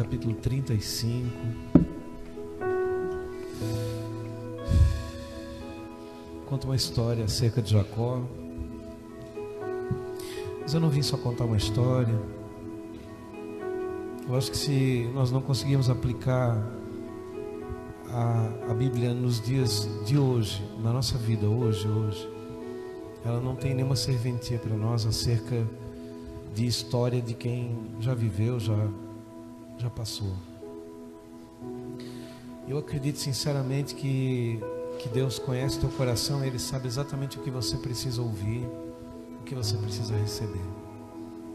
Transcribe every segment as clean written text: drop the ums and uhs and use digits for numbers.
capítulo 35. Conta uma história acerca de Jacó. Mas eu não vim só contar uma história. Eu acho que se nós não conseguirmos aplicar a Bíblia nos dias de hoje, na nossa vida hoje, ela não tem nenhuma serventia para nós acerca de história de quem já viveu, já passou. Eu acredito sinceramente que Deus conhece teu coração, Ele sabe exatamente o que você precisa ouvir, o que você precisa receber.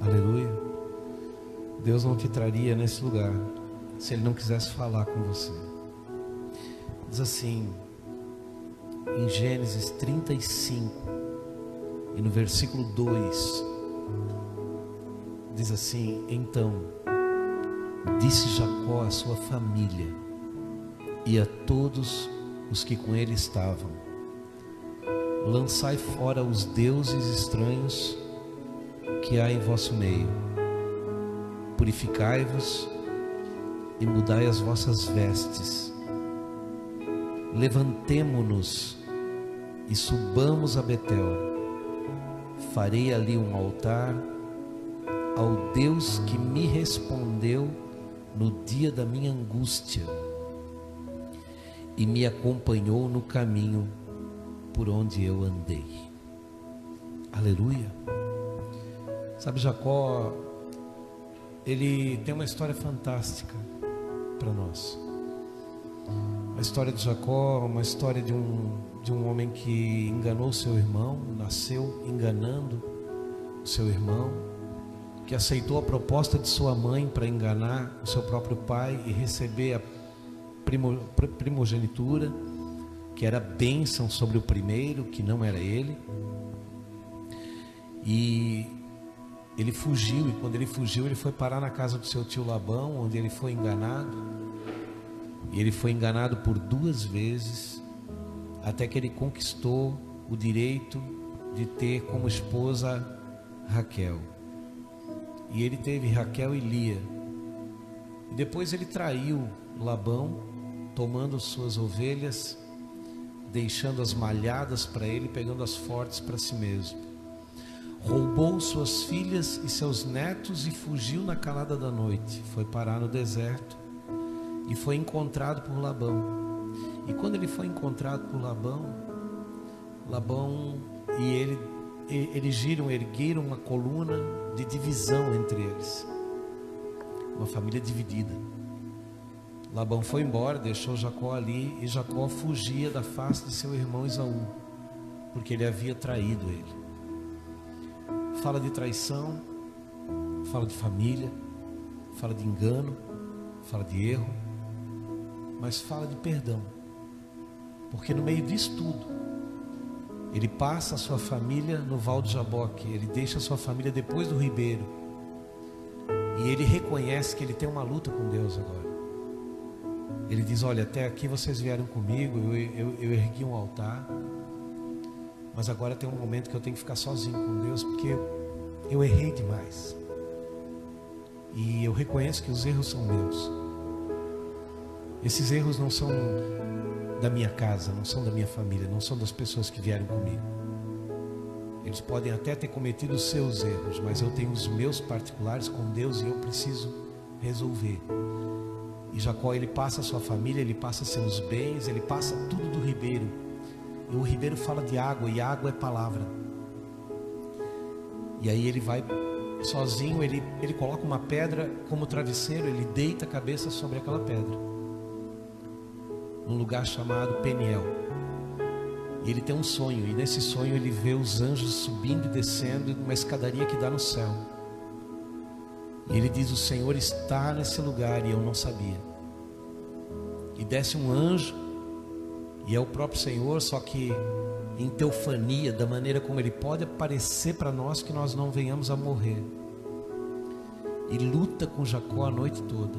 Aleluia. Deus não te traria nesse lugar se Ele não quisesse falar com você. Diz assim, em Gênesis 35, e no versículo 2, diz assim: então disse Jacó à sua família e a todos os que com ele estavam: lançai fora os deuses estranhos que há em vosso meio, purificai-vos e mudai as vossas vestes, levantemo-nos e subamos a Betel, farei ali um altar ao Deus que me respondeu no dia da minha angústia e me acompanhou no caminho por onde eu andei. Aleluia. Sabe, Jacó, ele tem uma história fantástica para nós. A história de Jacó é uma história de um homem que enganou seu irmão, nasceu enganando o seu irmão, que aceitou a proposta de sua mãe para enganar o seu próprio pai e receber a primogenitura, que era bênção sobre o primeiro, que não era ele. E ele fugiu, e quando ele fugiu, ele foi parar na casa do seu tio Labão, onde ele foi enganado. E ele foi enganado por 2 vezes, até que ele conquistou o direito de ter como esposa Raquel. E ele teve Raquel e Lia. E depois ele traiu Labão, tomando suas ovelhas, deixando as malhadas para ele, pegando as fortes para si mesmo. Roubou suas filhas e seus netos e fugiu na calada da noite. Foi parar no deserto e foi encontrado por Labão. E quando ele foi encontrado por Labão e ergueram uma coluna de divisão entre eles, uma família dividida. Labão foi embora, deixou Jacó ali, e Jacó fugia da face de seu irmão Esaú, porque ele havia traído ele. Fala de traição, fala de família, fala de engano, fala de erro, mas fala de perdão, porque no meio disso tudo, ele passa a sua família no Val de Jaboque, ele deixa a sua família depois do ribeiro, e ele reconhece que ele tem uma luta com Deus agora. Ele diz: olha, até aqui vocês vieram comigo, eu ergui um altar, mas agora tem um momento que eu tenho que ficar sozinho com Deus, porque eu errei demais, e eu reconheço que os erros são meus. Esses erros não são da minha casa, não são da minha família, não são das pessoas que vieram comigo. Eles podem até ter cometido os seus erros, mas eu tenho os meus particulares com Deus e eu preciso resolver. E Jacó, ele passa a sua família, ele passa seus bens, ele passa tudo do ribeiro. E o ribeiro fala de água, e água é palavra. E aí ele vai sozinho, ele coloca uma pedra como travesseiro, ele deita a cabeça sobre aquela pedra, num lugar chamado Peniel. E ele tem um sonho, e nesse sonho ele vê os anjos subindo e descendo numa escadaria que dá no céu. E ele diz: o Senhor está nesse lugar, e eu não sabia. E desce um anjo, e é o próprio Senhor, só que em teofania, da maneira como ele pode aparecer para nós, que nós não venhamos a morrer. E luta com Jacó a noite toda.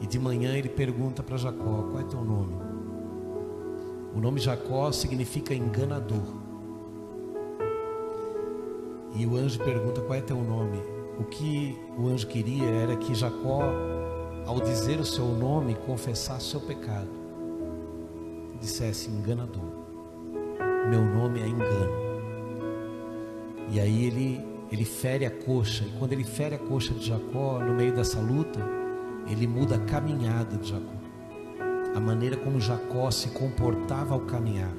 E de manhã ele pergunta para Jacó: qual é teu nome? O nome Jacó significa enganador. E o anjo pergunta: qual é teu nome? o que o anjo queria era que Jacó, ao dizer o seu nome, confessasse o seu pecado, dissesse: enganador, meu nome é engano. E aí ele fere a coxa, e quando ele fere a coxa de Jacó, no meio dessa luta, ele muda a caminhada de Jacó, a maneira como Jacó se comportava ao caminhar.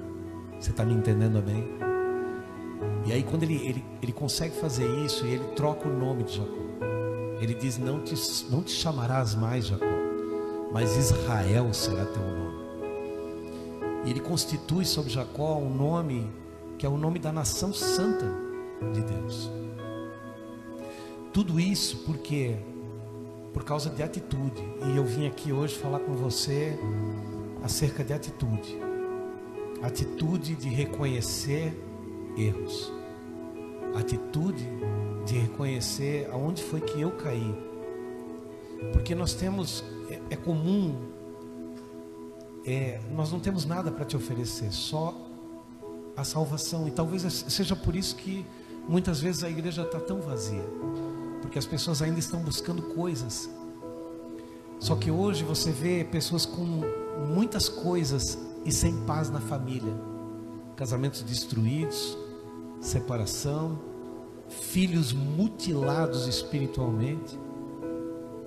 Você está me entendendo bem? E aí quando ele consegue fazer isso, e ele troca o nome de Jacó, ele diz: não te chamarás mais Jacó, mas Israel será teu nome. E ele constitui sobre Jacó um nome que é o nome da nação santa de Deus. Tudo isso porque por causa de atitude. E eu vim aqui hoje falar com você acerca de atitude. Atitude de reconhecer erros. Atitude de reconhecer aonde foi que eu caí. Porque nós temos, é comum, nós não temos nada para te oferecer, só a salvação. E talvez seja por isso que muitas vezes a igreja está tão vazia, porque as pessoas ainda estão buscando coisas. Só que hoje você vê pessoas com muitas coisas e sem paz na família, casamentos destruídos, separação, filhos mutilados espiritualmente,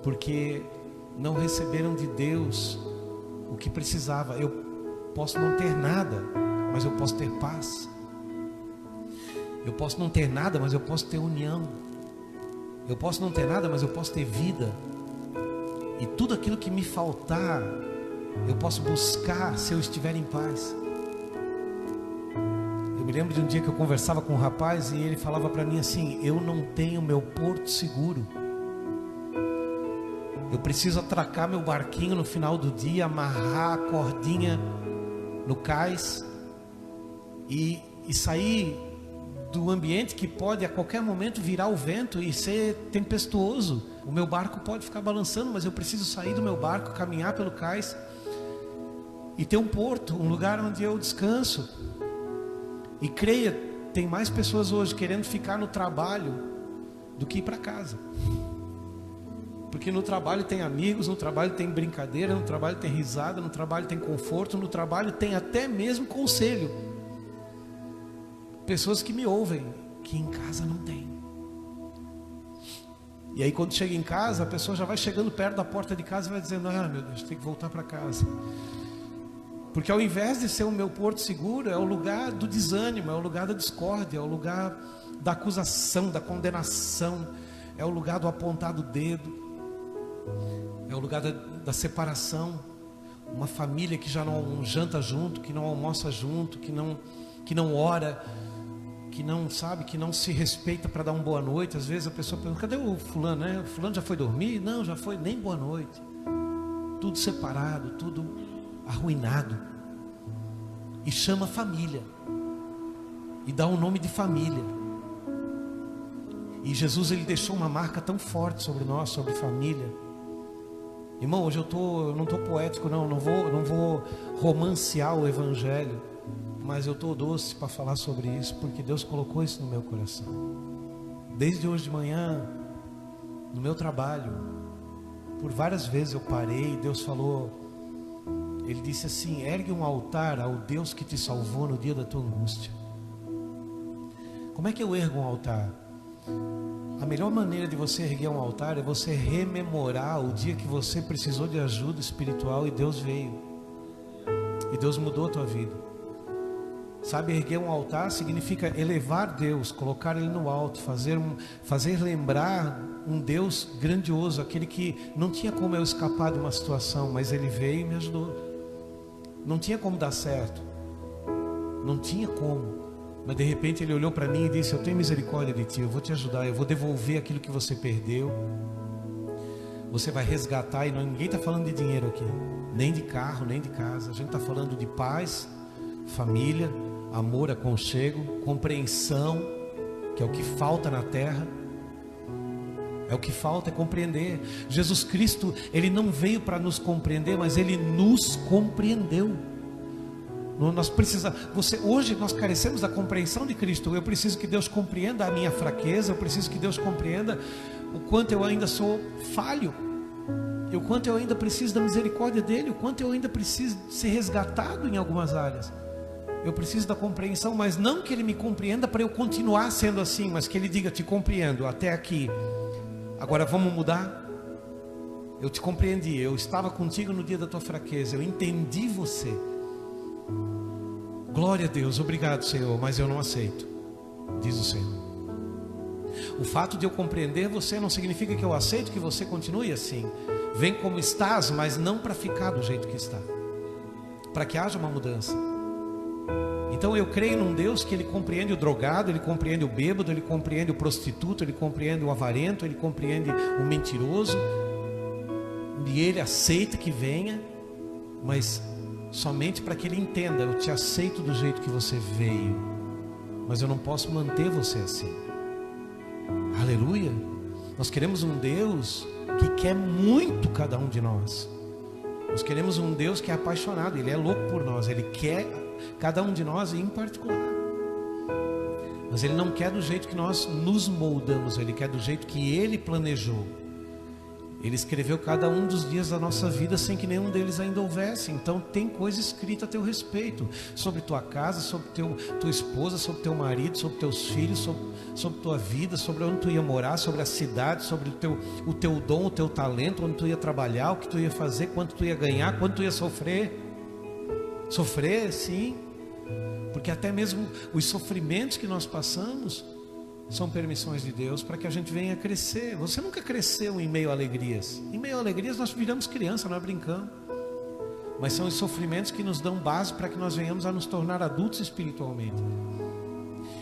porque não receberam de Deus o que precisava. Eu posso não ter nada, mas eu posso ter paz. Eu posso não ter nada, mas eu posso ter união. Eu posso não ter nada, mas eu posso ter vida. E tudo aquilo que me faltar, eu posso buscar se eu estiver em paz. Eu me lembro de um dia que eu conversava com um rapaz e ele falava para mim assim: eu não tenho meu porto seguro. Eu preciso atracar meu barquinho no final do dia, amarrar a cordinha no cais e sair do ambiente que pode a qualquer momento virar o vento e ser tempestuoso. O meu barco pode ficar balançando, mas eu preciso sair do meu barco, caminhar pelo cais e ter um porto, um lugar onde eu descanso. E creia, tem mais pessoas hoje querendo ficar no trabalho do que ir para casa. Porque no trabalho tem amigos, no trabalho tem brincadeira, no trabalho tem risada, no trabalho tem conforto, no trabalho tem até mesmo conselho. Pessoas que me ouvem, que em casa não tem. E aí quando chega em casa, a pessoa já vai chegando perto da porta de casa e vai dizendo: ah, meu Deus, tem que voltar para casa. Porque ao invés de ser o meu porto seguro, é o lugar do desânimo, é o lugar da discórdia, é o lugar da acusação, da condenação, é o lugar do apontado dedo, é o lugar da separação. Uma família que já não janta junto, que não almoça junto, que não ora, que não sabe, que não se respeita para dar uma boa noite. Às vezes a pessoa pergunta: cadê o fulano, né? O fulano já foi dormir? Não, já foi, nem boa noite. Tudo separado, tudo arruinado. E chama família, e dá um nome de família. E Jesus, ele deixou uma marca tão forte sobre nós, sobre família. Irmão, hoje eu não estou poético, não vou romancear o evangelho, mas eu estou doce para falar sobre isso, porque Deus colocou isso no meu coração. Desde hoje de manhã, no meu trabalho, por várias vezes eu parei e Deus falou, Ele disse assim: ergue um altar ao Deus que te salvou no dia da tua angústia. Como é que eu ergo um altar? A melhor maneira de você erguer um altar é você rememorar o dia que você precisou de ajuda espiritual e Deus veio. E Deus mudou a tua vida. Sabe, erguer um altar significa elevar Deus, colocar Ele no alto, fazer lembrar um Deus grandioso, aquele que não tinha como eu escapar de uma situação, mas Ele veio e me ajudou. Não tinha como dar certo, não tinha como, mas de repente Ele olhou para mim e disse: eu tenho misericórdia de ti, eu vou te ajudar, eu vou devolver aquilo que você perdeu. Você vai resgatar. E ninguém está falando de dinheiro aqui, nem de carro, nem de casa. A gente está falando de paz, família, amor, aconchego, compreensão, que é o que falta na terra. É o que falta, é compreender. Jesus Cristo, Ele não veio para nos compreender, mas Ele nos compreendeu. Hoje nós carecemos da compreensão de Cristo. Eu preciso que Deus compreenda a minha fraqueza, eu preciso que Deus compreenda o quanto eu ainda sou falho, o quanto eu ainda preciso da misericórdia dele, o quanto eu ainda preciso ser resgatado em algumas áreas. Eu preciso da compreensão, mas não que ele me compreenda para eu continuar sendo assim, mas que ele diga: te compreendo até aqui, agora vamos mudar. Eu te compreendi, eu estava contigo no dia da tua fraqueza, eu entendi você. Glória a Deus, obrigado, Senhor, mas eu não aceito, diz o Senhor. O fato de eu compreender você não significa que eu aceito que você continue assim. Vem como estás, mas não para ficar do jeito que está, para que haja uma mudança. Então eu creio num Deus que Ele compreende o drogado, Ele compreende o bêbado, Ele compreende o prostituto, Ele compreende o avarento, Ele compreende o mentiroso, e Ele aceita que venha, mas somente para que Ele entenda: eu te aceito do jeito que você veio, mas eu não posso manter você assim. Aleluia. Nós queremos um Deus que quer muito cada um de nós. Nós queremos um Deus que é apaixonado, Ele é louco por nós, Ele quer cada um de nós em particular. Mas Ele não quer do jeito que nós nos moldamos, Ele quer do jeito que Ele planejou. Ele escreveu cada um dos dias da nossa vida sem que nenhum deles ainda houvesse. Então tem coisa escrita a teu respeito, sobre tua casa, sobre tua esposa, sobre teu marido, sobre teus filhos, sobre tua vida, sobre onde tu ia morar, sobre a cidade, sobre o teu dom, o teu talento, onde tu ia trabalhar, o que tu ia fazer, quanto tu ia ganhar, quanto tu ia sofrer. Sofrer, sim, porque até mesmo os sofrimentos que nós passamos são permissões de Deus para que a gente venha crescer. Você nunca cresceu em meio a alegrias. Em meio a alegrias nós viramos criança, nós brincamos. Mas são os sofrimentos que nos dão base para que nós venhamos a nos tornar adultos espiritualmente.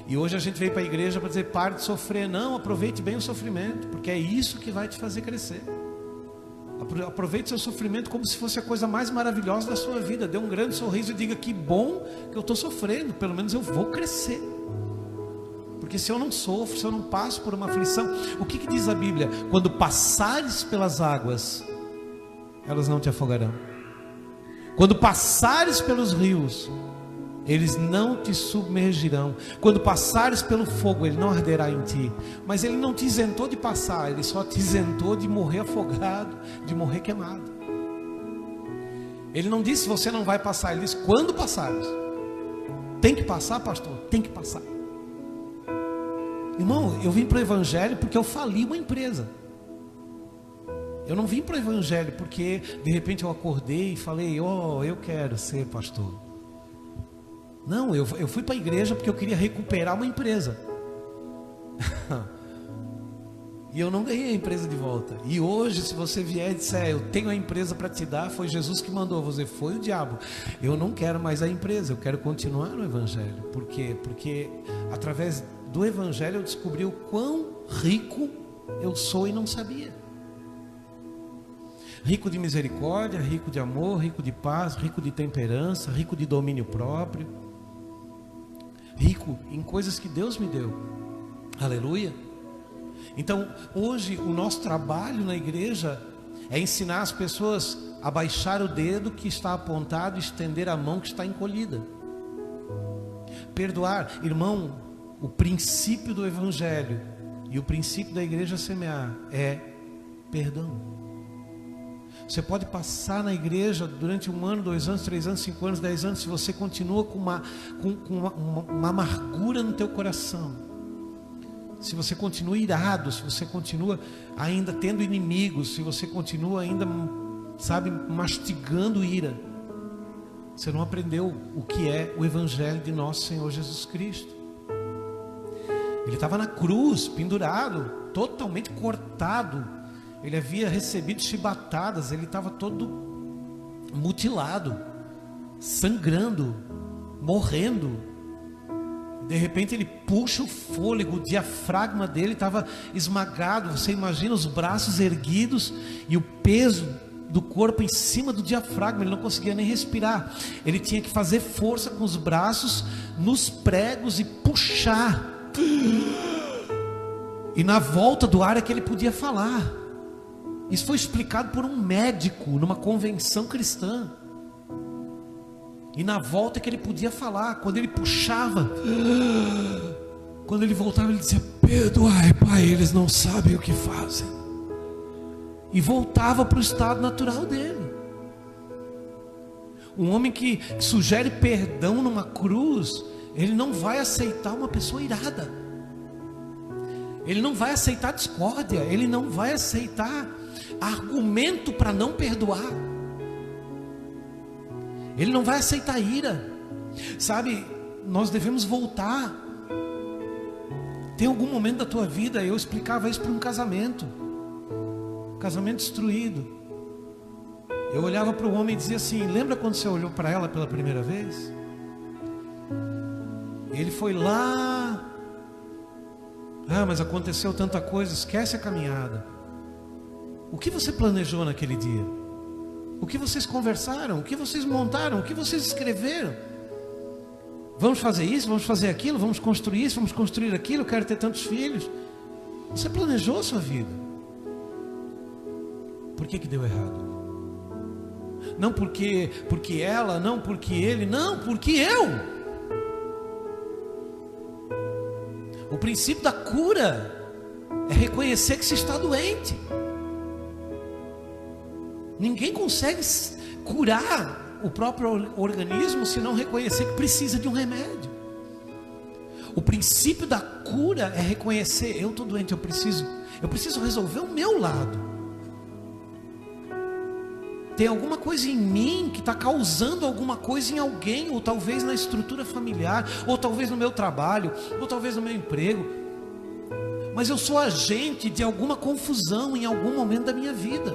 E hoje a gente veio para a igreja para dizer: pare de sofrer. Não, aproveite bem o sofrimento, porque é isso que vai te fazer crescer. Aproveite seu sofrimento como se fosse a coisa mais maravilhosa da sua vida. Dê um grande sorriso e diga: que bom que eu estou sofrendo, pelo menos eu vou crescer. Porque se eu não sofro, se eu não passo por uma aflição, o que diz a Bíblia? Quando passares pelas águas, elas não te afogarão. Quando passares pelos rios, eles não te submergirão. Quando passares pelo fogo, ele não arderá em ti. Mas ele não te isentou de passar, ele só te isentou de morrer afogado, de morrer queimado. Ele não disse: você não vai passar, ele disse: quando passares. Tem que passar, pastor? Tem que passar. Irmão, eu vim para o Evangelho porque eu fali uma empresa. Eu não vim para o Evangelho porque de repente eu acordei e falei: oh, eu quero ser pastor. Não, eu fui para a igreja porque eu queria recuperar uma empresa. E eu não ganhei a empresa de volta. E hoje, se você vier e disser: eu tenho a empresa para te dar, foi Jesus que mandou. Você foi o diabo. Eu não quero mais a empresa, eu quero continuar no Evangelho. Por quê? Porque através do Evangelho eu descobri o quão rico eu sou e não sabia. Rico de misericórdia, rico de amor, rico de paz, rico de temperança, rico de domínio próprio, rico em coisas que Deus me deu. Aleluia. Então hoje o nosso trabalho na igreja é ensinar as pessoas a baixar o dedo que está apontado e estender a mão que está encolhida. Perdoar, irmão. O princípio do Evangelho e o princípio da igreja semear é perdão. Você pode passar na igreja durante 1 ano, 2 anos, 3 anos, 5 anos, 10 anos, se você continua com uma amargura no teu coração, se você continua irado, se você continua ainda tendo inimigos, se você continua ainda, sabe, mastigando ira, você não aprendeu o que é o Evangelho de nosso Senhor Jesus Cristo. Ele estava na cruz, pendurado, totalmente cortado. Ele havia recebido chibatadas, ele estava todo mutilado, sangrando, morrendo. De repente ele puxa o fôlego, o diafragma dele estava esmagado. Você imagina os braços erguidos e o peso do corpo em cima do diafragma. Ele não conseguia nem respirar. Ele tinha que fazer força com os braços nos pregos e puxar. E na volta do ar é que ele podia falar. Isso foi explicado por um médico numa convenção cristã. E na volta é que ele podia falar. Quando ele puxava, quando ele voltava, ele dizia: perdoai, Pai, eles não sabem o que fazem. E voltava para o estado natural dele. Um homem que sugere perdão numa cruz, ele não vai aceitar uma pessoa irada, ele não vai aceitar discórdia, ele não vai aceitar argumento para não perdoar, ele não vai aceitar ira. Sabe, nós devemos voltar. Tem algum momento da tua vida, eu explicava isso para um casamento destruído. Eu olhava para o homem e dizia assim: lembra quando você olhou para ela pela primeira vez? Ele foi lá, mas aconteceu tanta coisa, esquece a caminhada. O que você planejou naquele dia? O que vocês conversaram? O que vocês montaram? O que vocês escreveram? Vamos fazer isso, vamos fazer aquilo, vamos construir isso, vamos construir aquilo, eu quero ter tantos filhos. Você planejou a sua vida. Por que deu errado? Não porque ela, não porque ele, não, porque eu. O princípio da cura é reconhecer que se está doente. Ninguém consegue curar o próprio organismo se não reconhecer que precisa de um remédio. O princípio da cura é reconhecer: eu estou doente, eu preciso resolver o meu lado. Tem alguma coisa em mim que está causando alguma coisa em alguém, ou talvez na estrutura familiar, ou talvez no meu trabalho, ou talvez no meu emprego, mas eu sou agente de alguma confusão em algum momento da minha vida.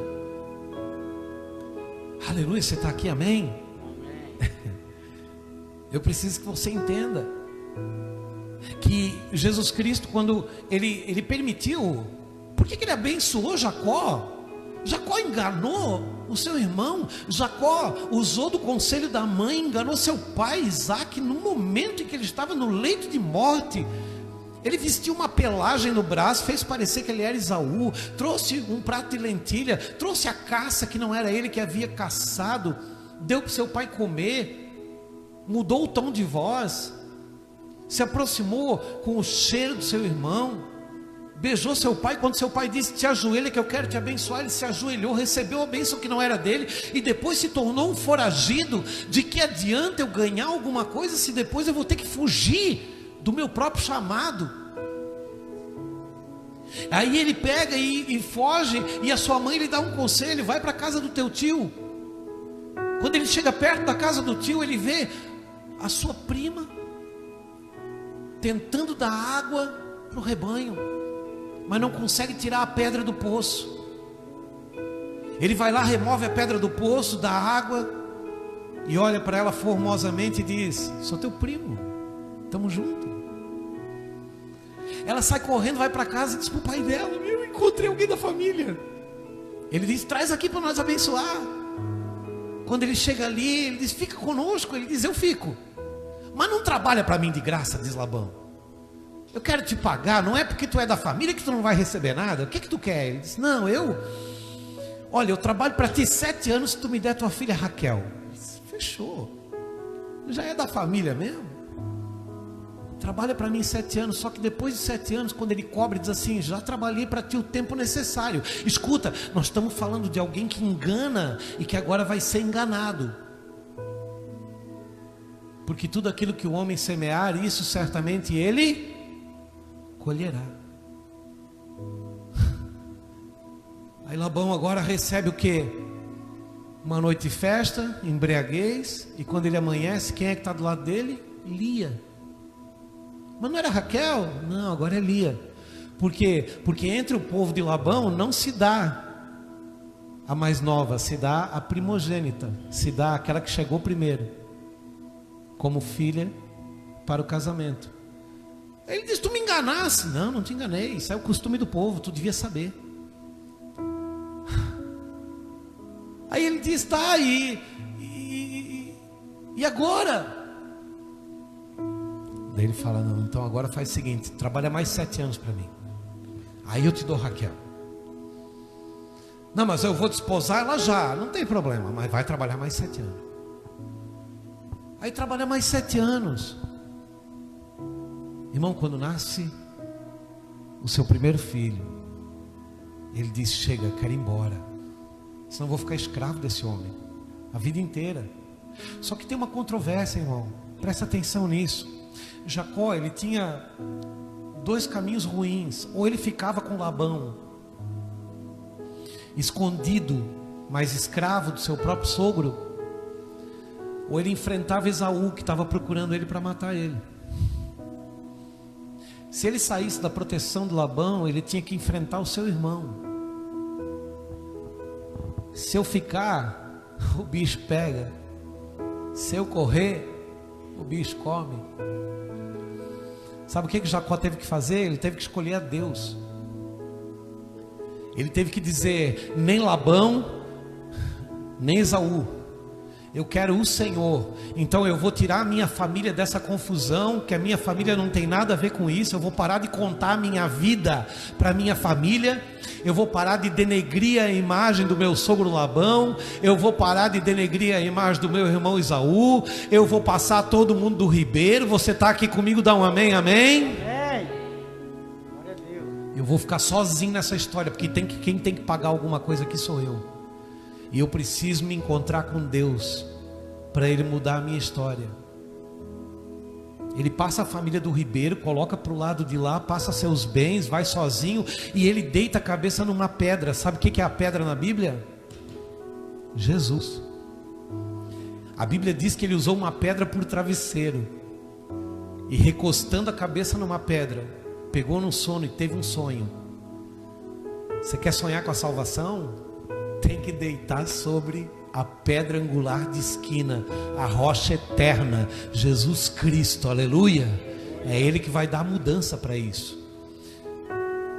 Aleluia, você está aqui, amém? Amém. Eu preciso que você entenda que Jesus Cristo, quando ele permitiu, por que ele abençoou Jacó? Jacó enganou o seu irmão, Jacó usou do conselho da mãe, enganou seu pai Isaac no momento em que ele estava no leito de morte. Ele vestiu uma pelagem no braço, fez parecer que ele era Esaú, trouxe um prato de lentilha, trouxe a caça que não era ele que havia caçado, deu para seu pai comer, mudou o tom de voz, se aproximou com o cheiro do seu irmão, beijou seu pai. Quando seu pai disse: te ajoelha que eu quero te abençoar, ele se ajoelhou, recebeu a bênção que não era dele, e depois se tornou um foragido. De que adianta eu ganhar alguma coisa se depois eu vou ter que fugir do meu próprio chamado? Aí ele pega e foge, e a sua mãe lhe dá um conselho: vai para a casa do teu tio. Quando ele chega perto da casa do tio, ele vê a sua prima tentando dar água para o rebanho, mas não consegue tirar a pedra do poço. Ele vai lá, remove a pedra do poço, dá água, e olha para ela formosamente e diz: sou teu primo, estamos juntos. Ela sai correndo, vai para casa e diz para o pai dela: eu encontrei alguém da família. Ele diz: traz aqui para nós abençoar. Quando ele chega ali, ele diz: fica conosco. Ele diz: eu fico, mas não trabalha para mim de graça, diz Labão. Eu quero te pagar, não é porque tu é da família que tu não vai receber nada. O que tu quer? Ele diz: não, olha, eu trabalho para ti 7 anos se tu me der tua filha Raquel. Disse: fechou, já é da família mesmo. Trabalha para mim 7 anos, só que depois de 7 anos, quando ele cobra, diz assim: já trabalhei para ti o tempo necessário. Escuta, nós estamos falando de alguém que engana e que agora vai ser enganado. Porque tudo aquilo que o homem semear, isso certamente ele colherá. Aí Labão agora recebe o que? Uma noite de festa, embriaguez, e quando ele amanhece, quem é que está do lado dele? Lia. Mas não era Raquel? Não, agora é Lia. Por quê? Porque entre o povo de Labão não se dá a mais nova, se dá a primogênita, se dá aquela que chegou primeiro, como filha para o casamento. Ele diz: tu me enganaste. Não, não te enganei, isso é o costume do povo, tu devia saber. Aí ele diz: tá, e agora? Daí ele fala: não, então agora faz o seguinte, trabalha mais 7 anos para mim, aí eu te dou Raquel. Não, mas eu vou desposar ela já, não tem problema, mas vai trabalhar mais 7 anos. Aí trabalha mais 7 anos. Irmão, quando nasce o seu primeiro filho, ele disse: chega, quero ir embora, senão eu vou ficar escravo desse homem a vida inteira. Só que tem uma controvérsia, irmão, presta atenção nisso. Jacó, ele tinha dois caminhos ruins: ou ele ficava com Labão, escondido, mas escravo do seu próprio sogro, ou ele enfrentava Esaú, que estava procurando ele para matar ele. Se ele saísse da proteção de Labão, ele tinha que enfrentar o seu irmão. Se eu ficar, o bicho pega. Se eu correr, o bicho come. Sabe o que Jacó teve que fazer? Ele teve que escolher a Deus. Ele teve que dizer: nem Labão, nem Esaú, eu quero o Senhor. Então eu vou tirar a minha família dessa confusão, que a minha família não tem nada a ver com isso. Eu vou parar de contar a minha vida para a minha família. Eu vou parar de denegrir a imagem do meu sogro Labão. Eu vou parar de denegrir a imagem do meu irmão Esaú. Eu vou passar todo mundo do ribeiro. Você está aqui comigo? Dá um amém, amém? Glória a Deus. Eu vou ficar sozinho nessa história, porque quem tem que pagar alguma coisa aqui sou eu. E eu preciso me encontrar com Deus para Ele mudar a minha história. Ele passa a família do ribeiro, coloca para o lado de lá, passa seus bens, vai sozinho, e ele deita a cabeça numa pedra. Sabe o que é a pedra na Bíblia? Jesus. A Bíblia diz que ele usou uma pedra por travesseiro, e recostando a cabeça numa pedra, pegou no sono e teve um sonho. Você quer sonhar com a salvação? Tem que deitar sobre a pedra angular de esquina, a rocha eterna, Jesus Cristo, aleluia. É Ele que vai dar mudança para isso.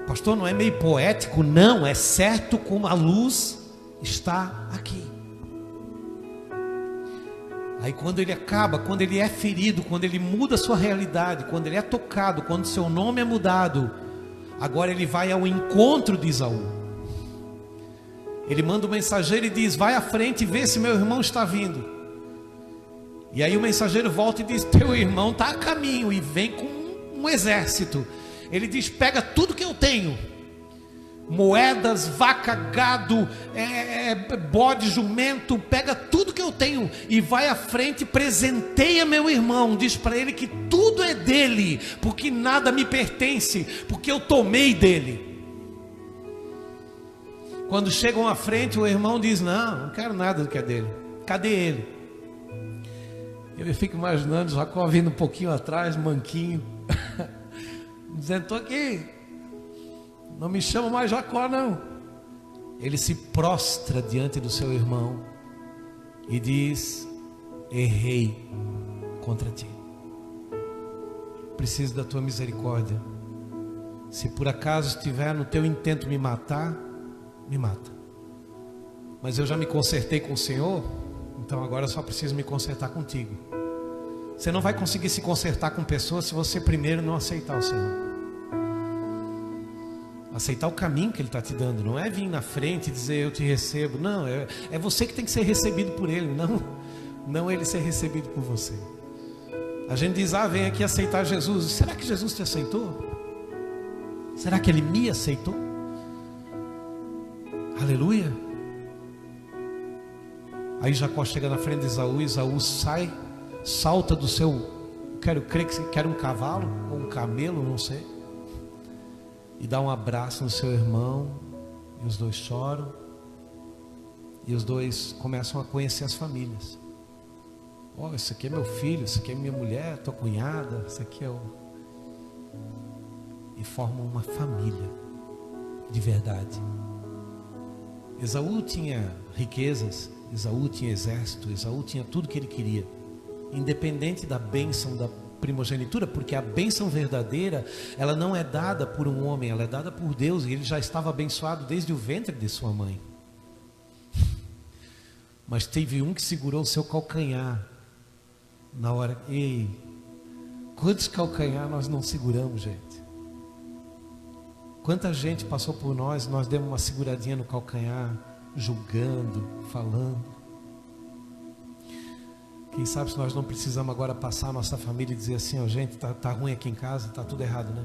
Pastor, não é meio poético? Não, é certo como a luz está aqui. Aí quando ele acaba, quando ele é ferido, quando ele muda a sua realidade, quando ele é tocado, quando seu nome é mudado, agora ele vai ao encontro de Esaú. Ele manda o mensageiro e diz: vai à frente e vê se meu irmão está vindo. E aí o mensageiro volta e diz: teu irmão está a caminho, e vem com um exército. Ele diz: pega tudo que eu tenho, moedas, vaca, gado, bode, jumento, pega tudo que eu tenho e vai à frente, presenteia meu irmão. Diz para ele que tudo é dele, porque nada me pertence, porque eu tomei dele. Quando chegam à frente, o irmão diz: não quero nada do que é dele. Cadê ele? Eu fico imaginando Jacó vindo um pouquinho atrás, manquinho, dizendo: estou aqui, não me chama mais Jacó não. Ele se prostra diante do seu irmão e diz: errei contra ti, preciso da tua misericórdia. Se por acaso estiver no teu intento me matar, me mata, mas eu já me consertei com o Senhor, então agora eu só preciso me consertar contigo. Você não vai conseguir se consertar com pessoas se você primeiro não aceitar o Senhor, aceitar o caminho que Ele está te dando. Não é vir na frente e dizer: eu te recebo. Não, é você que tem que ser recebido por Ele, não Ele ser recebido por você. A gente diz: vem aqui aceitar Jesus. Será que Jesus te aceitou? Será que Ele me aceitou? Aleluia. Aí Jacó chega na frente de Esaú. Esaú salta do seu, quero crer que era um cavalo ou um camelo, não sei, e dá um abraço no seu irmão, e os dois choram, e os dois começam a conhecer as famílias. Esse aqui é meu filho, esse aqui é minha mulher, tua cunhada, esse aqui é o... E formam uma família de verdade. Esaú tinha riquezas, Esaú tinha exército, Esaú tinha tudo que ele queria, independente da bênção da primogenitura, porque a bênção verdadeira, ela não é dada por um homem, ela é dada por Deus, e ele já estava abençoado desde o ventre de sua mãe. Mas teve um que segurou o seu calcanhar na hora. Ei, quantos calcanhar nós não seguramos, gente? Quanta gente passou por nós demos uma seguradinha no calcanhar, julgando, falando. Quem sabe se nós não precisamos agora passar a nossa família e dizer assim: gente, tá ruim aqui em casa, tá tudo errado, né?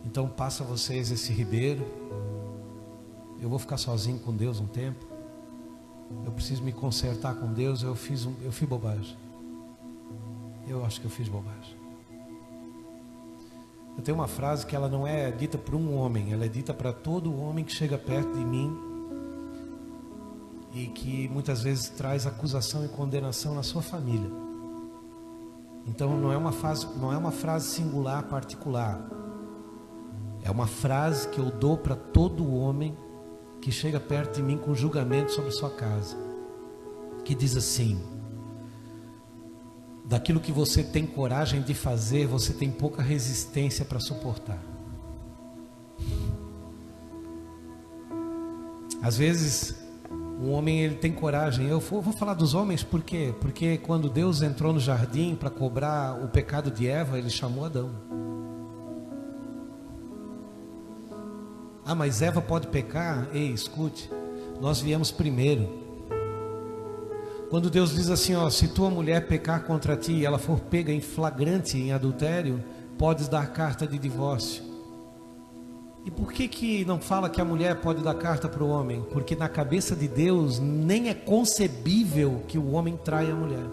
Então passa vocês esse ribeiro. Eu vou ficar sozinho com Deus um tempo. Eu preciso me consertar com Deus. Eu fiz bobagem. Eu acho que eu fiz bobagem. Eu tenho uma frase que ela não é dita por um homem, ela é dita para todo homem que chega perto de mim e que muitas vezes traz acusação e condenação na sua família. Então não é uma frase singular, particular. É uma frase que eu dou para todo homem que chega perto de mim com julgamento sobre sua casa, que diz assim: daquilo que você tem coragem de fazer, você tem pouca resistência para suportar. Às vezes, um homem ele tem coragem. Eu vou falar dos homens por quê? Porque quando Deus entrou no jardim para cobrar o pecado de Eva, Ele chamou Adão. Ah, mas Eva pode pecar? Ei, escute, nós viemos primeiro. Quando Deus diz assim, ó, se tua mulher pecar contra ti e ela for pega em flagrante em adultério, podes dar carta de divórcio. E por que não fala que a mulher pode dar carta para o homem? Porque na cabeça de Deus nem é concebível que o homem traia a mulher.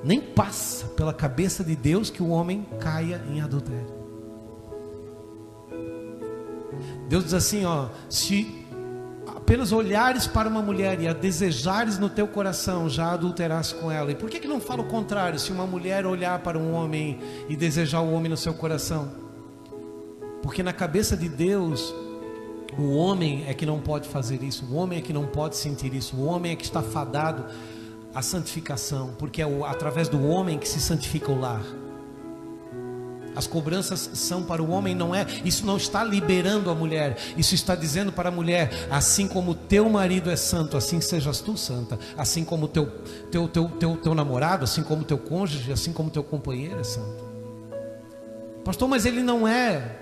Nem passa pela cabeça de Deus que o homem caia em adultério. Deus diz assim, ó, se apenas olhares para uma mulher e a desejares no teu coração, já adulteraste com ela. E por que não fala o contrário? Se uma mulher olhar para um homem e desejar o homem no seu coração? Porque na cabeça de Deus, o homem é que não pode fazer isso, o homem é que não pode sentir isso, o homem é que está fadado à santificação, porque é através do homem que se santifica o lar. As cobranças são para o homem, não é? Isso não está liberando a mulher. Isso está dizendo para a mulher: assim como teu marido é santo, assim sejas tu santa. Assim como teu namorado, assim como teu cônjuge, assim como teu companheiro é santo. Pastor, mas ele não é.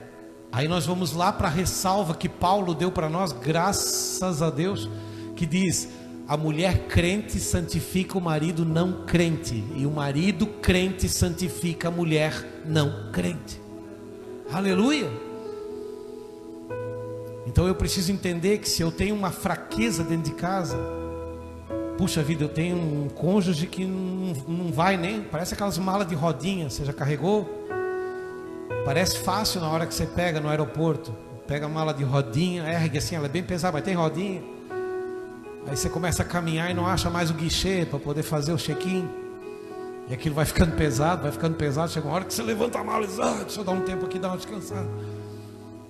Aí nós vamos lá para a ressalva que Paulo deu para nós, graças a Deus, que diz: a mulher crente santifica o marido não crente, e o marido crente santifica a mulher não crente. Aleluia! Então eu preciso entender que se eu tenho uma fraqueza dentro de casa, puxa vida, eu tenho um cônjuge que não vai nem, parece aquelas malas de rodinha, você já carregou? Parece fácil na hora que você pega no aeroporto, pega a mala de rodinha, ergue assim, ela é bem pesada, mas tem rodinha. Aí você começa a caminhar e não acha mais o guichê para poder fazer o check-in. E aquilo vai ficando pesado, chega uma hora que você levanta a mala e diz: deixa eu dar um tempo aqui, dar uma descansada.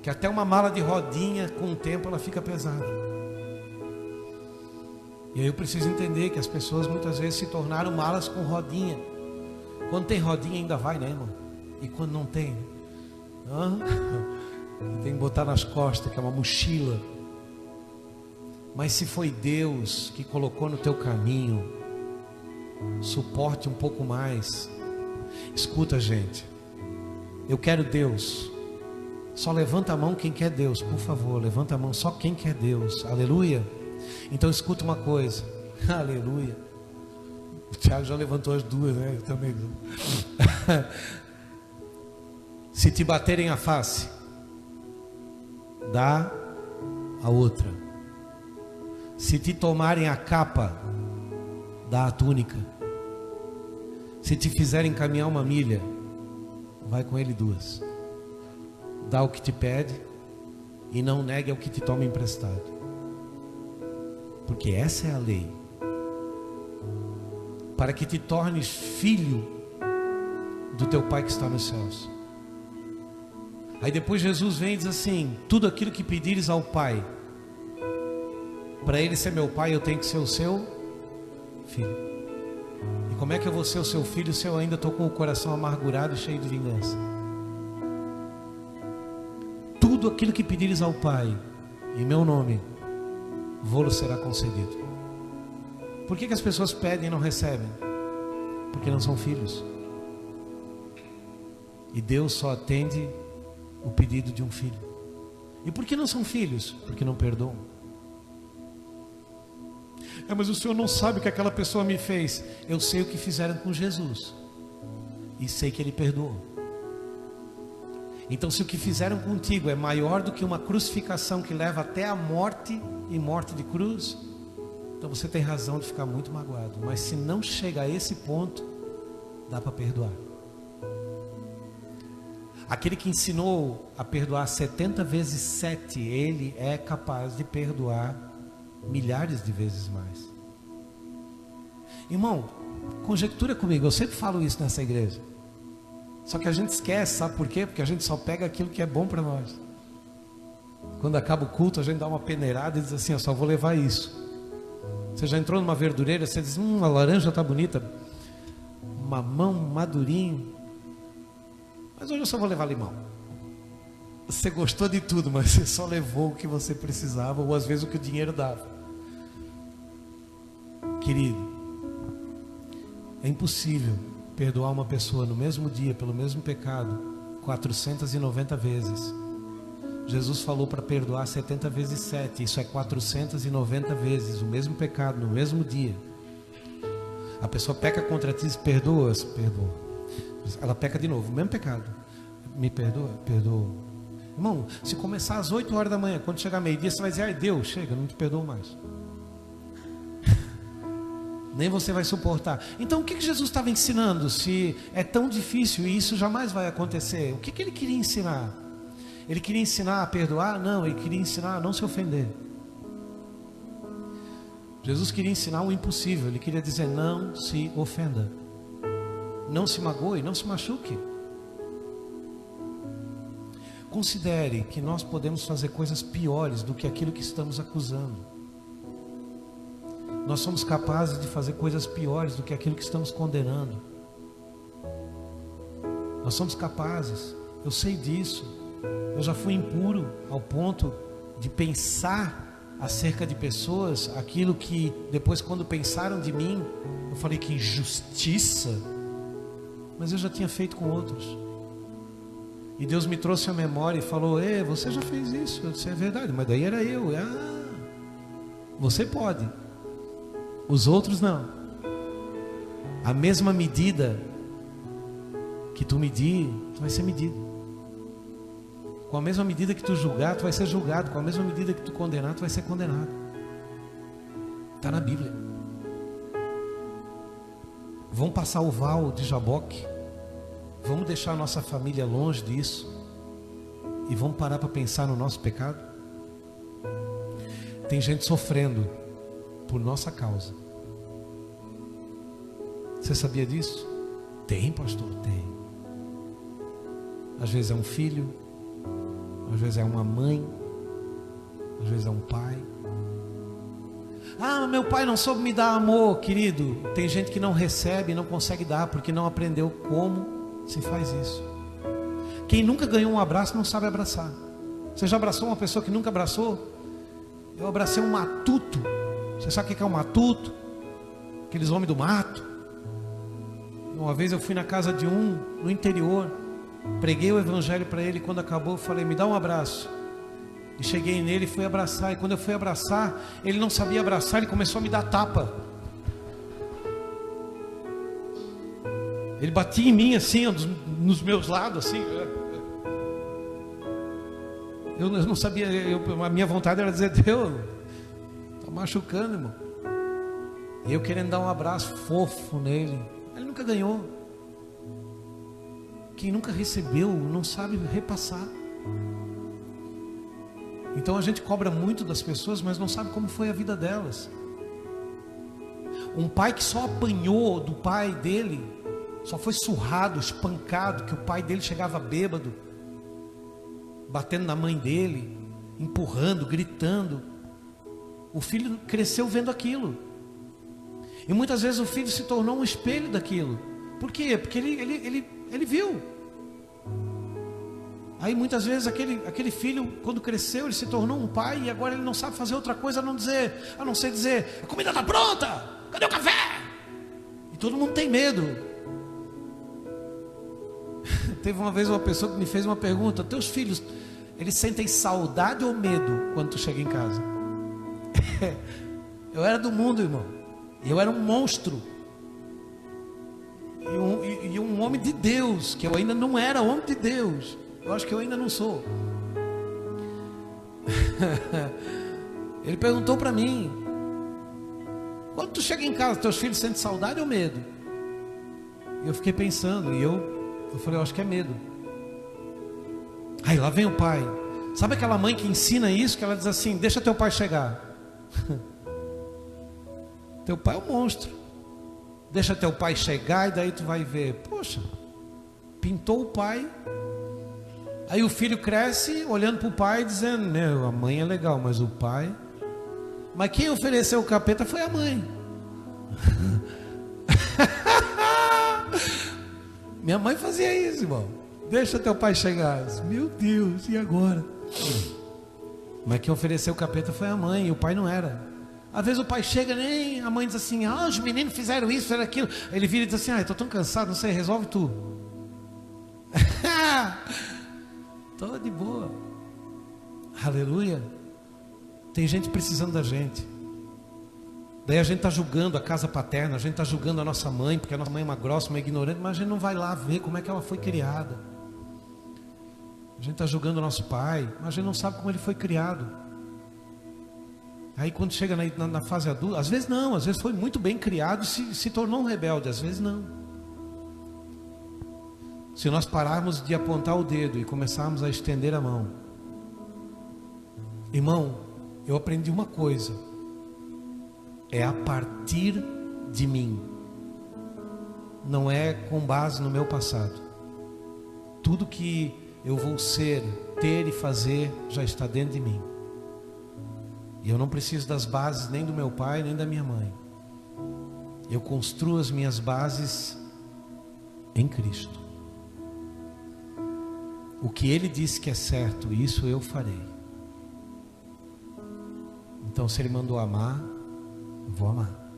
Que até uma mala de rodinha, com o tempo ela fica pesada. E aí eu preciso entender que as pessoas muitas vezes se tornaram malas com rodinha. Quando tem rodinha ainda vai, né, irmão? E quando não tem, tem que botar nas costas, que é uma mochila. Mas se foi Deus que colocou no teu caminho, suporte um pouco mais. Escuta, gente, eu quero Deus. Só levanta a mão quem quer Deus, por favor, levanta a mão só quem quer Deus. Aleluia. Então escuta uma coisa. Aleluia. O Thiago já levantou as duas, né? Eu também. Se te baterem a face, dá a outra. Se te tomarem a capa, dá a túnica. Se te fizerem caminhar 1 milha, vai com ele 2. Dá o que te pede e não negue ao que te toma emprestado. Porque essa é a lei. Para que te tornes filho do teu Pai que está nos céus. Aí depois Jesus vem e diz assim: tudo aquilo que pedires ao Pai, para Ele ser meu Pai, eu tenho que ser o seu filho. E como é que eu vou ser o seu filho se eu ainda estou com o coração amargurado e cheio de vingança? Tudo aquilo que pedires ao Pai, em meu nome, vô-lo será concedido. Por que as pessoas pedem e não recebem? Porque não são filhos. E Deus só atende o pedido de um filho. E por que não são filhos? Porque não perdoam. Mas o Senhor não sabe o que aquela pessoa me fez. Eu sei o que fizeram com Jesus. E sei que Ele perdoou. Então, se o que fizeram contigo é maior do que uma crucificação que leva até a morte e morte de cruz, então você tem razão de ficar muito magoado. Mas se não chega a esse ponto, dá para perdoar. Aquele que ensinou a perdoar 70 vezes 7, ele é capaz de perdoar milhares de vezes mais. Irmão, conjectura comigo, eu sempre falo isso nessa igreja. Só que a gente esquece, sabe por quê? Porque a gente só pega aquilo que é bom para nós. Quando acaba o culto, a gente dá uma peneirada e diz assim: eu só vou levar isso. Você já entrou numa verdureira, você diz: a laranja está bonita, mamão madurinho, mas hoje eu só vou levar limão. Você gostou de tudo, mas você só levou o que você precisava, ou às vezes o que o dinheiro dava. Querido, é impossível perdoar uma pessoa no mesmo dia, pelo mesmo pecado, 490 vezes. Jesus falou para perdoar 70 vezes 7, isso é 490 vezes, o mesmo pecado, no mesmo dia. A pessoa peca contra ti, perdoa, perdoa. Ela peca de novo, o mesmo pecado. Me perdoa, perdoa. Irmão, se começar às 8 horas da manhã, quando chegar meio-dia, você vai dizer: ai Deus, chega, não te perdoo mais. Nem você vai suportar. Então o que Jesus estava ensinando? Se é tão difícil e isso jamais vai acontecer, o que ele queria ensinar? Ele queria ensinar a perdoar? Não, ele queria ensinar a não se ofender. Jesus queria ensinar o impossível. Ele queria dizer: não se ofenda, não se magoe, não se machuque. Considere que nós podemos fazer coisas piores do que aquilo que estamos acusando. Nós somos capazes de fazer coisas piores do que aquilo que estamos condenando. Nós somos capazes, eu sei disso. Eu já fui impuro ao ponto de pensar acerca de pessoas aquilo que depois, quando pensaram de mim, eu falei: que injustiça. Mas eu já tinha feito com outros. E Deus me trouxe a memória e falou: você já fez isso. Eu disse: é verdade, mas daí era eu. Você pode, os outros não. A mesma medida que tu medir, tu vai ser medido. Com a mesma medida que tu julgar, tu vai ser julgado. Com a mesma medida que tu condenar, tu vai ser condenado. Está na Bíblia. Vamos passar o val de Jaboque. Vamos deixar a nossa família longe disso. E vamos parar para pensar no nosso pecado. Tem gente sofrendo por nossa causa. Você sabia disso? Tem, pastor, tem. Às vezes é um filho, às vezes é uma mãe, às vezes é um pai. Meu pai não soube me dar amor. Querido, tem gente que não recebe e não consegue dar porque não aprendeu como se faz isso. Quem nunca ganhou um abraço não sabe abraçar. Você já abraçou uma pessoa que nunca abraçou? Eu abracei um matuto. Você sabe o que é um matuto? Aqueles homens do mato. Uma vez eu fui na casa de um no interior, preguei o evangelho para ele. Quando acabou, eu falei: me dá um abraço. E cheguei nele e fui abraçar. E quando eu fui abraçar, ele não sabia abraçar, ele começou a me dar tapa. Ele batia em mim assim, nos meus lados assim. Eu não sabia, a minha vontade era dizer: Deus, está machucando, irmão. E eu querendo dar um abraço fofo nele. Ele nunca ganhou. Quem nunca recebeu não sabe repassar. Então a gente cobra muito das pessoas, mas não sabe como foi a vida delas. Um pai que só apanhou do pai dele, só foi surrado, espancado, que o pai dele chegava bêbado, batendo na mãe dele, empurrando, gritando. O filho cresceu vendo aquilo. E muitas vezes o filho se tornou um espelho daquilo. Por quê? Porque ele viu. Aí muitas vezes aquele filho, quando cresceu, ele se tornou um pai. E agora ele não sabe fazer outra coisa a não ser dizer: a comida está pronta, cadê o café? E todo mundo tem medo. Teve uma vez uma pessoa que me fez uma pergunta: teus filhos, eles sentem saudade ou medo quando tu chega em casa? Eu era do mundo, irmão. Eu era um monstro. E um homem de Deus, que eu ainda não era homem de Deus. Eu acho que eu ainda não sou. Ele perguntou para mim: quando tu chega em casa, teus filhos sentem saudade ou medo? E eu fiquei pensando, e eu falei, eu acho que é medo. Aí lá vem o pai. Sabe aquela mãe que ensina isso, que ela diz assim: deixa teu pai chegar. Teu pai é um monstro. Deixa teu pai chegar e daí tu vai ver. Poxa, pintou o pai. Aí o filho cresce olhando para o pai dizendo: meu, a mãe é legal, mas o pai... Mas quem ofereceu o capeta foi a mãe. Minha mãe fazia isso, irmão. Deixa teu pai chegar. Meu Deus, e agora? Mas quem ofereceu o capeta foi a mãe, e o pai não era. Às vezes o pai chega, nem a mãe diz assim: ah, os meninos fizeram isso, fizeram aquilo. Ele vira e diz assim: ah, eu estou tão cansado, não sei, resolve tu. Estou de boa. Aleluia. Tem gente precisando da gente. Daí a gente está julgando a casa paterna, a gente está julgando a nossa mãe, porque a nossa mãe é uma grossa, uma ignorante, mas a gente não vai lá ver como é que ela foi criada. A gente está julgando o nosso pai, mas a gente não sabe como ele foi criado. Aí quando chega na fase adulta, às vezes não, às vezes foi muito bem criado e se tornou um rebelde, às vezes não. Se nós pararmos de apontar o dedo e começarmos a estender a mão, irmão, eu aprendi uma coisa: é a partir de mim, não é com base no meu passado. Tudo que eu vou ser, ter e fazer já está dentro de mim. E eu não preciso das bases nem do meu pai, nem da minha mãe. Eu construo as minhas bases em Cristo. O que Ele disse que é certo, isso eu farei. Então, se Ele mandou amar, eu vou amar.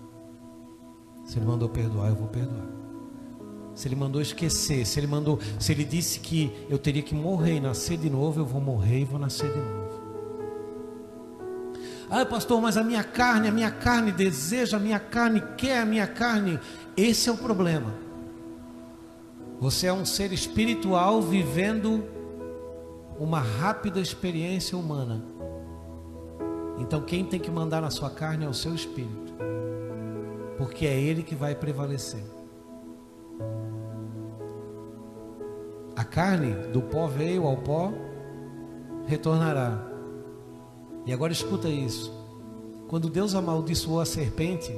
Se Ele mandou perdoar, eu vou perdoar. Se Ele mandou esquecer, se Ele disse que eu teria que morrer e nascer de novo, eu vou morrer e vou nascer de novo. Ah, pastor, mas a minha carne deseja, a minha carne quer, a minha carne... Esse é o problema. Você é um ser espiritual vivendo uma rápida experiência humana. Então quem tem que mandar na sua carne é o seu espírito, porque é ele que vai prevalecer. A carne do pó veio, ao pó retornará. E agora escuta isso: quando Deus amaldiçoou a serpente,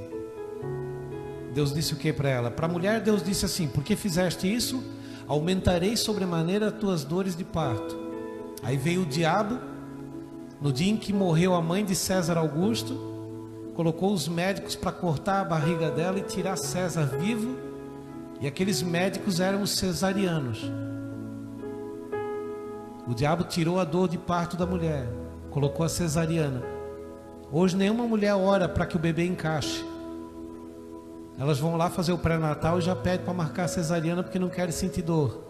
Deus disse o que para ela? Para a mulher Deus disse assim: porque fizeste isso, aumentarei sobremaneira as tuas dores de parto. Aí veio o diabo, no dia em que morreu a mãe de César Augusto, colocou os médicos para cortar a barriga dela e tirar César vivo. E aqueles médicos eram os cesarianos. O diabo tirou a dor de parto da mulher, colocou a cesariana. Hoje nenhuma mulher ora para que o bebê encaixe. Elas vão lá fazer o pré-natal e já pedem para marcar a cesariana porque não querem sentir dor.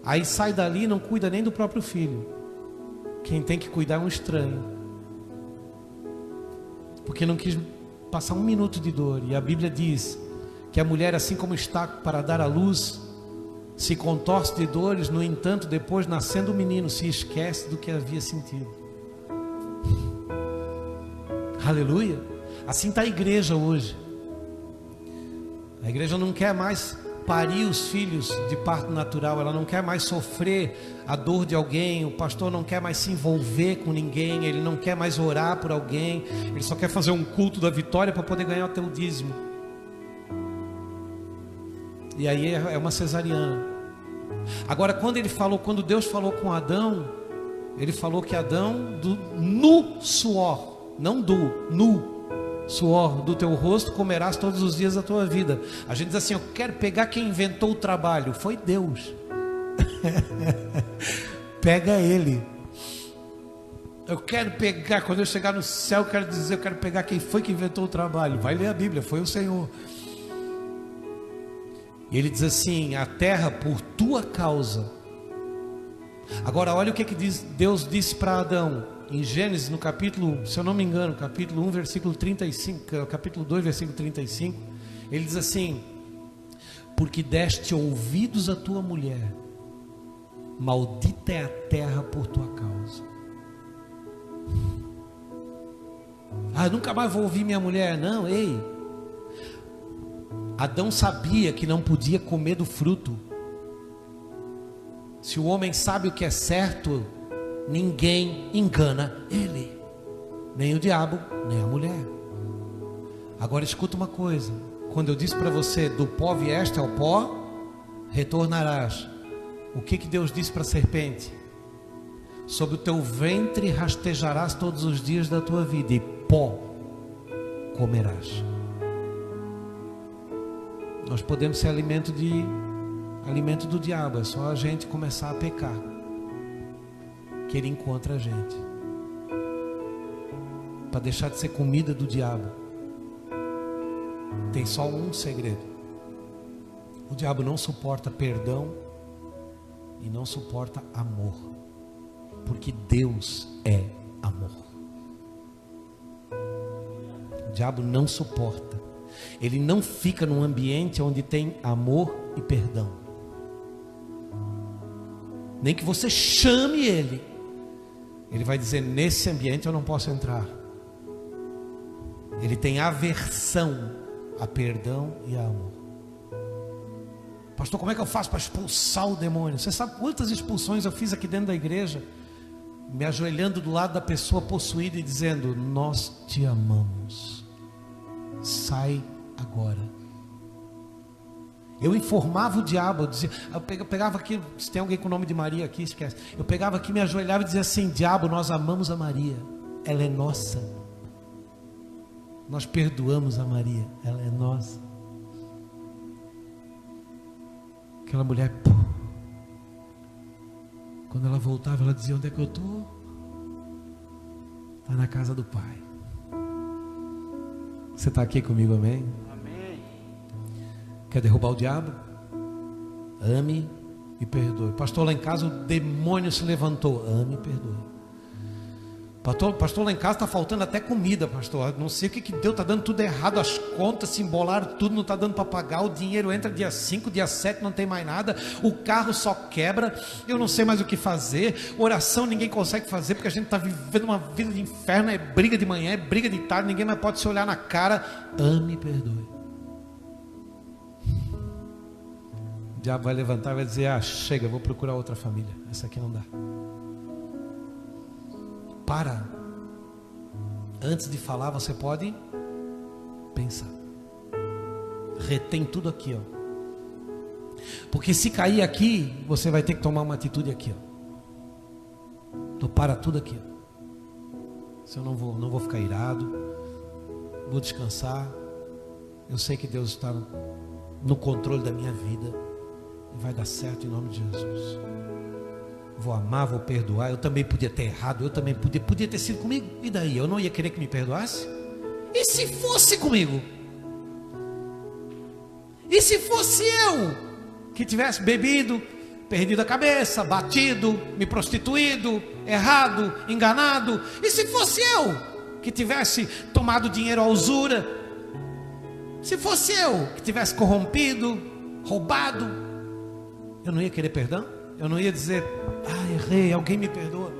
Aí sai dali e não cuida nem do próprio filho. Quem tem que cuidar é um estranho, porque não quis passar um minuto de dor. E a Bíblia diz que a mulher, assim como está para dar à luz, se contorce de dores, no entanto, depois, nascendo o menino, se esquece do que havia sentido. Aleluia. Assim está a igreja hoje. A igreja não quer mais parir os filhos de parto natural, ela não quer mais sofrer a dor de alguém, o pastor não quer mais se envolver com ninguém, ele não quer mais orar por alguém, ele só quer fazer um culto da vitória para poder ganhar o teu dízimo. E aí é uma cesariana. Agora, quando Deus falou com Adão, ele falou que Adão, no suor, não no suor do teu rosto comerás todos os dias da tua vida. A gente diz assim: eu quero pegar quem inventou o trabalho. Foi Deus. Pega ele. Eu quero pegar, quando eu chegar no céu, eu quero pegar quem foi que inventou o trabalho. Vai ler a Bíblia, foi o Senhor. E ele diz assim: a terra por tua causa. Agora olha o que Deus disse para Adão em Gênesis, no capítulo, se eu não me engano, capítulo 1, versículo 35, capítulo 2, versículo 35, ele diz assim: porque deste ouvidos à tua mulher maldita é a terra por tua causa. Ah, nunca mais vou ouvir minha mulher. Não, ei. Adão sabia que não podia comer do fruto. Se o homem sabe o que é certo, ninguém engana ele, nem o diabo, nem a mulher. Agora escuta uma coisa: quando eu disse para você, do pó vieste, ao pó retornarás. O que Deus disse para a serpente? Sobre o teu ventre rastejarás todos os dias da tua vida, e pó comerás. Nós podemos ser alimento do diabo. É só a gente começar a pecar, que ele encontra a gente. Para deixar de ser comida do diabo, tem só um segredo: o diabo não suporta perdão e não suporta amor, porque Deus é amor. O diabo não suporta. Ele não fica num ambiente onde tem amor e perdão. Nem que você chame ele, ele vai dizer: nesse ambiente eu não posso entrar. Ele tem aversão a perdão e a amor. Pastor, como é que eu faço para expulsar o demônio? Você sabe quantas expulsões eu fiz aqui dentro da igreja? Me ajoelhando do lado da pessoa possuída e dizendo: nós te amamos, sai agora. Eu informava o diabo, eu dizia, eu pegava aqui, se tem alguém com o nome de Maria aqui, esquece. Eu pegava aqui, me ajoelhava e dizia assim: diabo, nós amamos a Maria, ela é nossa. Nós perdoamos a Maria, ela é nossa. Aquela mulher, quando ela voltava, ela dizia: onde é que eu estou? Está na casa do Pai. Você está aqui comigo, amém? Amém. Quer derrubar o diabo? Ame e perdoe. Pastor, lá em casa o demônio se levantou. Ame e perdoe. Pastor, lá em casa está faltando até comida, pastor. Não sei o que Deus está dando tudo errado. As contas se embolaram tudo, não está dando para pagar. O dinheiro entra dia 5, dia 7, não tem mais nada. O carro só quebra. Eu não sei mais o que fazer. Oração ninguém consegue fazer, porque a gente está vivendo uma vida de inferno. É briga de manhã, é briga de tarde. Ninguém mais pode se olhar na cara. Ame e perdoe. O diabo vai levantar e vai dizer: ah, chega, eu vou procurar outra família. Essa aqui não dá. Para. Antes de falar, você pode pensar. Retém tudo aqui, ó. Porque se cair aqui, você vai ter que tomar uma atitude aqui, ó. Então para tudo aqui. Se eu não vou ficar irado, vou descansar. Eu sei que Deus está no controle da minha vida e vai dar certo em nome de Jesus. Vou amar, vou perdoar. Eu também podia ter errado, eu também podia ter sido comigo. E daí? Eu não ia querer que me perdoasse? E se fosse comigo? E se fosse eu que tivesse bebido, perdido a cabeça, batido, me prostituído, errado, enganado? E se fosse eu que tivesse tomado dinheiro à usura? Se fosse eu que tivesse corrompido, roubado? Eu não ia querer perdão? Eu não ia dizer: ah, errei, alguém me perdoa.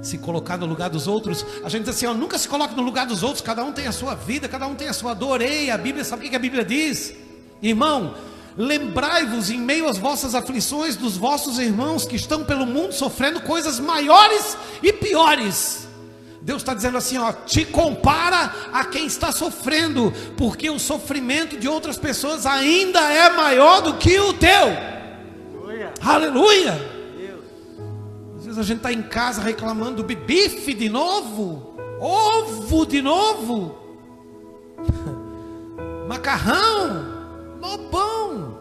Se colocar no lugar dos outros, a gente diz assim: ó, nunca se coloque no lugar dos outros. Cada um tem a sua vida, cada um tem a sua dor. Ei, a Bíblia, sabe o que a Bíblia diz? Irmão, lembrai-vos em meio às vossas aflições dos vossos irmãos que estão pelo mundo sofrendo coisas maiores e piores. Deus está dizendo assim, ó: te compara a quem está sofrendo, porque o sofrimento de outras pessoas ainda é maior do que o teu. Aleluia. Aleluia. Deus. Às vezes a gente está em casa reclamando do bife de novo, ovo de novo, macarrão, bom.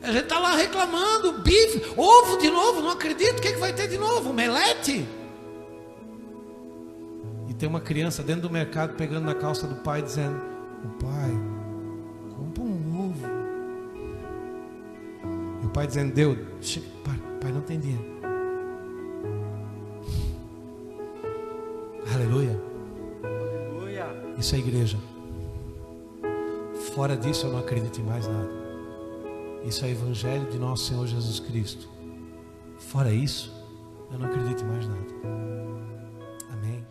A gente está lá reclamando, bife, ovo de novo, não acredito, o que vai ter de novo? Omelete? E tem uma criança dentro do mercado pegando na calça do pai, dizendo: o pai, compra um ovo. E o pai dizendo: Deus, pai, não tem dinheiro. Aleluia. Aleluia. Isso é igreja. Fora disso eu não acredito em mais nada. Isso é o Evangelho de nosso Senhor Jesus Cristo. Fora isso, eu não acredito em mais nada. Amém.